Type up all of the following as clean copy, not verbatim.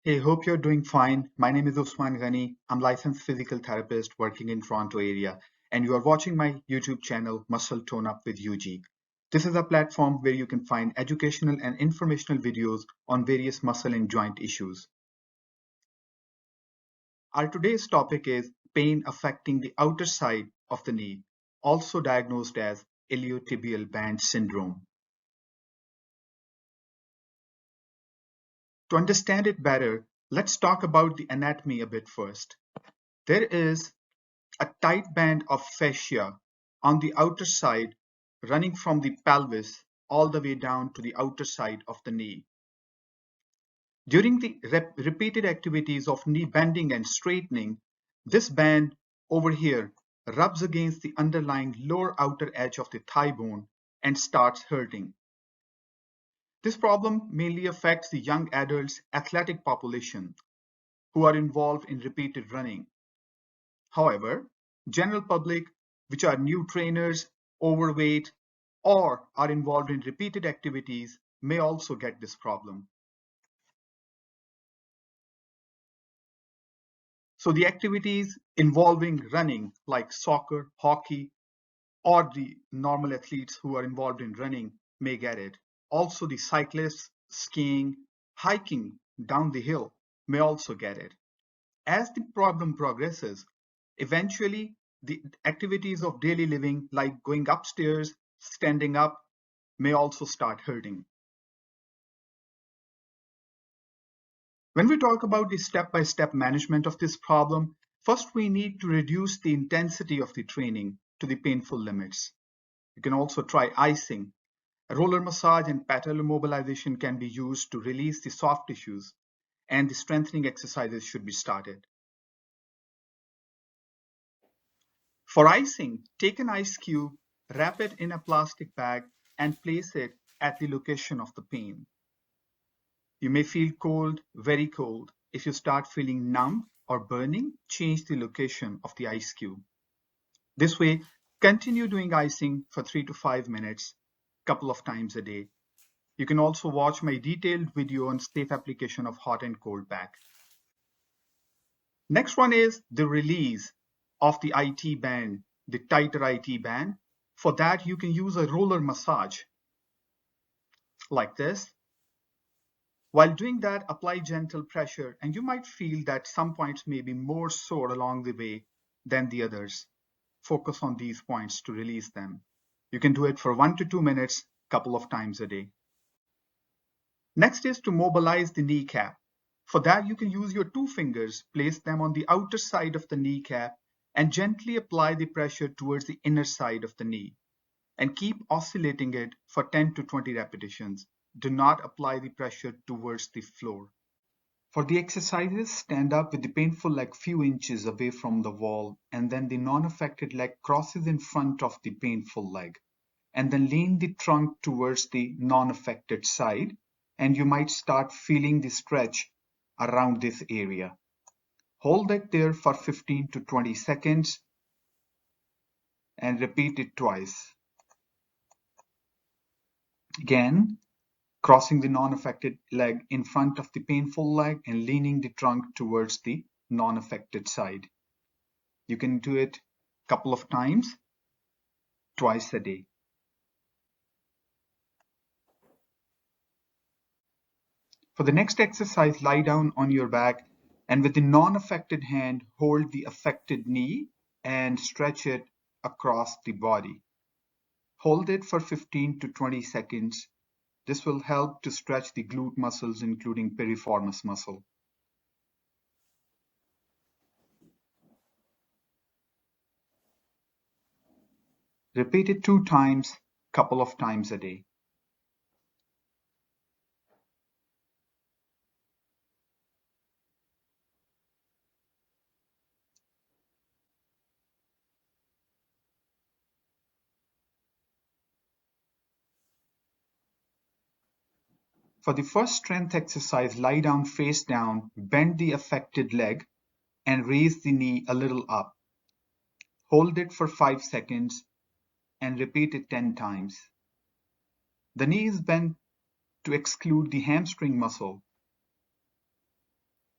Hey, hope you're doing fine. My name is Usman Ghani. I'm licensed physical therapist working in Toronto area, and you are watching my YouTube channel, Muscle Tone Up with UG. This is a platform where you can find educational and informational videos on various muscle and joint issues. Our today's topic is pain affecting the outer side of the knee, also diagnosed as iliotibial band syndrome. To understand it better, let's talk about the anatomy a bit first. There is a tight band of fascia on the outer side running from the pelvis all the way down to the outer side of the knee. During the repeated activities of knee bending and straightening, this band over here rubs against the underlying lower outer edge of the thigh bone and starts hurting. This problem mainly affects the young adults athletic population who are involved in repeated running. However, general public, which are new trainers, overweight, or are involved in repeated activities, may also get this problem. So the activities involving running, like soccer, hockey, or the normal athletes who are involved in running may get it. Also, the cyclists, skiing, hiking down the hill may also get it. As the problem progresses, eventually the activities of daily living, like going upstairs, standing up, may also start hurting. When we talk about the step-by-step management of this problem, first we need to reduce the intensity of the training to the painful limits. You can also try icing. A roller massage and patellar mobilization can be used to release the soft tissues, and the strengthening exercises should be started. For icing, take an ice cube, wrap it in a plastic bag, and place it at the location of the pain. You may feel cold, very cold. If you start feeling numb or burning, change the location of the ice cube. This way, continue doing icing for 3 to 5 minutes, a couple of times a day. You can also watch my detailed video on safe application of hot and cold pack. Next one is the release of the IT band, the tighter IT band. For that, you can use a roller massage like this. While doing that, apply gentle pressure, and you might feel that some points may be more sore along the way than the others. Focus on these points to release them. You can do it for 1 to 2 minutes, couple of times a day. Next is to mobilize the kneecap. For that, you can use your two fingers, place them on the outer side of the kneecap, and gently apply the pressure towards the inner side of the knee. And keep oscillating it for 10 to 20 repetitions. Do not apply the pressure towards the floor. For the exercises, stand up with the painful leg few inches away from the wall, and then the non-affected leg crosses in front of the painful leg. And then lean the trunk towards the non-affected side, and you might start feeling the stretch around this area. Hold it there for 15 to 20 seconds and repeat it twice. Again, crossing the non-affected leg in front of the painful leg and leaning the trunk towards the non-affected side. You can do it a couple of times, twice a day. For the next exercise, lie down on your back and with the non-affected hand, hold the affected knee and stretch it across the body. Hold it for 15 to 20 seconds. This will help to stretch the glute muscles, including piriformis muscle. Repeat it 2 times, couple of times a day. For the first strength exercise, lie down face down, bend the affected leg, and raise the knee a little up. Hold it for 5 seconds and repeat it 10 times. The knee is bent to exclude the hamstring muscle.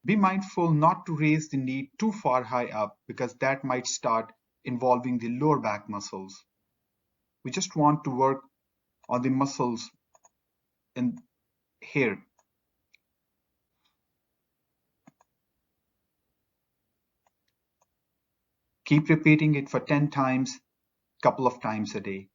Be mindful not to raise the knee too far high up because that might start involving the lower back muscles. We just want to work on the muscles in here. Keep repeating it for 10 times, couple of times a day.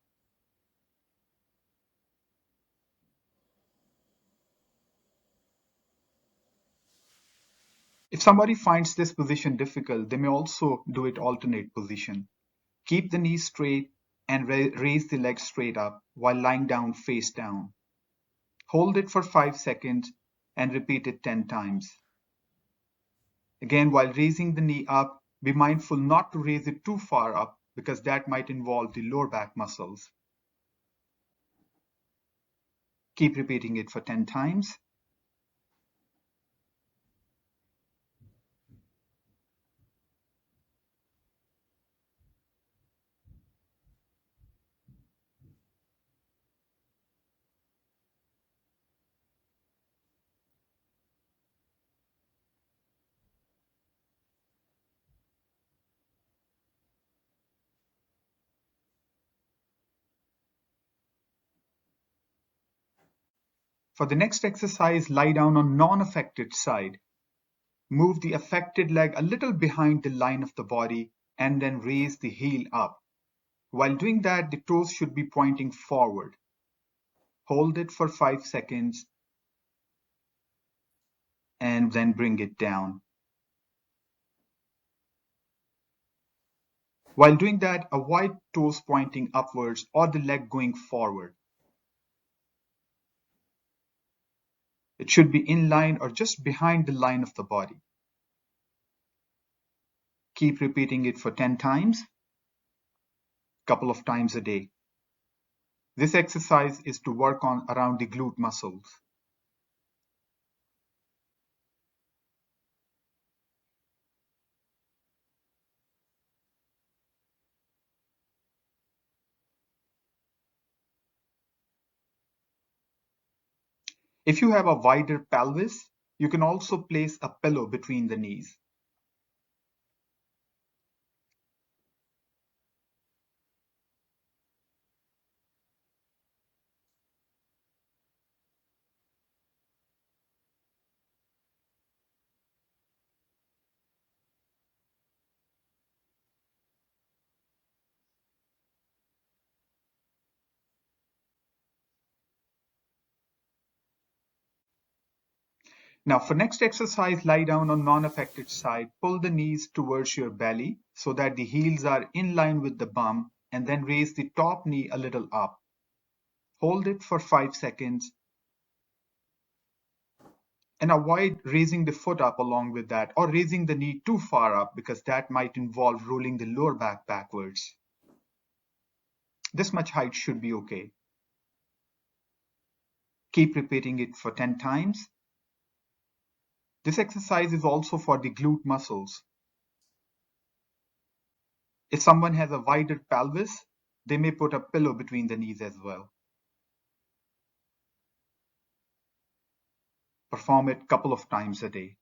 If somebody finds this position difficult, they may also do it alternate position. Keep the knees straight and raise the legs straight up while lying down face down. Hold it for 5 seconds and repeat it 10 times. Again, while raising the knee up, be mindful not to raise it too far up because that might involve the lower back muscles. Keep repeating it for 10 times. For the next exercise, lie down on non-affected side. Move the affected leg a little behind the line of the body and then raise the heel up. While doing that, the toes should be pointing forward. Hold it for 5 seconds and then bring it down. While doing that, avoid toes pointing upwards or the leg going forward. It should be in line or just behind the line of the body. Keep repeating it for 10 times, couple of times a day. This exercise is to work on around the glute muscles. If you have a wider pelvis, you can also place a pillow between the knees. Now for next exercise, lie down on non-affected side, pull the knees towards your belly so that the heels are in line with the bum and then raise the top knee a little up. Hold it for 5 seconds and avoid raising the foot up along with that or raising the knee too far up because that might involve rolling the lower back backwards. This much height should be okay. Keep repeating it for 10 times. This exercise is also for the glute muscles. If someone has a wider pelvis, they may put a pillow between the knees as well. Perform it a couple of times a day.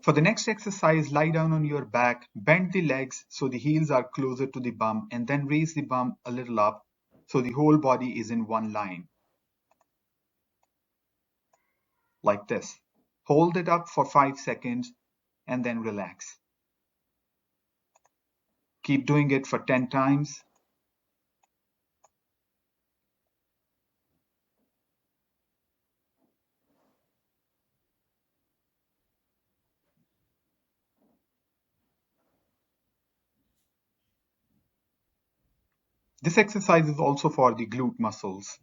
For the next exercise, lie down on your back, bend the legs so the heels are closer to the bum, and then raise the bum a little up so the whole body is in one line. Like this. Hold it up for 5 seconds and then relax. Keep doing it for 10 times. This exercise is also for the glute muscles.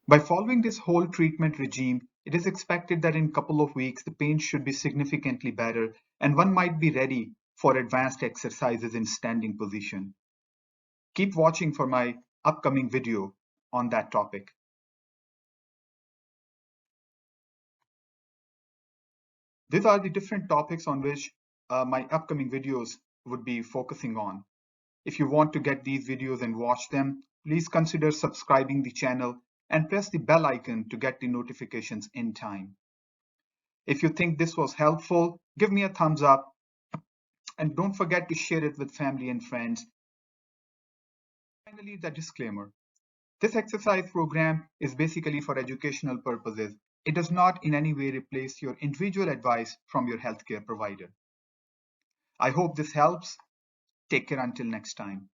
By following this whole treatment regime, it is expected that in a couple of weeks the pain should be significantly better and one might be ready for advanced exercises in standing position. Keep watching for my upcoming video on that topic. These are the different topics on which my upcoming videos would be focusing on. If you want to get these videos and watch them, please consider subscribing the channel and press the bell icon to get the notifications in time. If you think this was helpful, give me a thumbs up and don't forget to share it with family and friends. Finally, the disclaimer. This exercise program is basically for educational purposes. It does not in any way replace your individual advice from your healthcare provider. I hope this helps. Take care until next time.